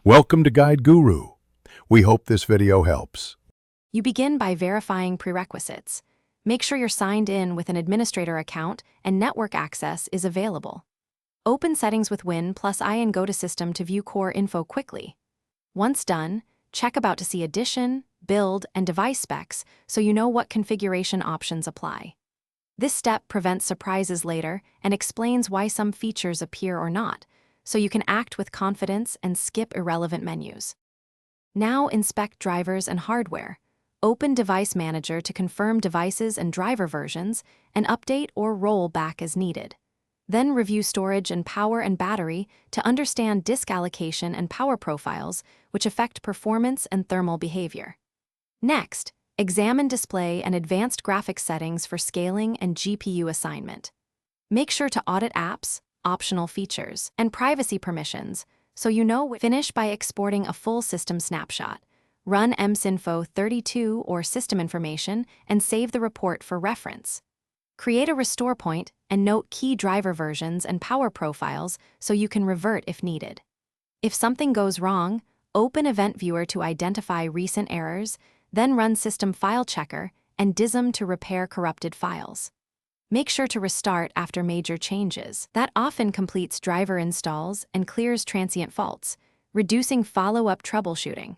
Welcome to Guide Guru. We hope this video helps. You begin by verifying prerequisites. Make sure you're signed in with an administrator account and network access is available. Open Settings with Win+I and go to System to view core info quickly. Once done, check About to see edition, build, and device specs so you know what configuration options apply. This step prevents surprises later and explains why some features appear or not, so you can act with confidence and skip irrelevant menus. Now inspect drivers and hardware. Open Device Manager to confirm devices and driver versions and update or roll back as needed. Then review storage and power and battery to understand disk allocation and power profiles, which affect performance and thermal behavior. Next, examine display and advanced graphics settings for scaling and GPU assignment. Make sure to audit apps, optional features, and privacy permissions so you know. Finish by exporting a full system snapshot. Run msinfo32 or system information and save the report for reference. Create a restore point and note key driver versions and power profiles so you can revert if needed. If something goes wrong, open Event Viewer to identify recent errors, then run System File Checker and DISM to repair corrupted files. Make sure to restart after major changes. That often completes driver installs and clears transient faults, reducing follow-up troubleshooting.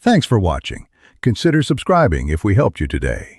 Thanks for watching. Consider subscribing if we helped you today.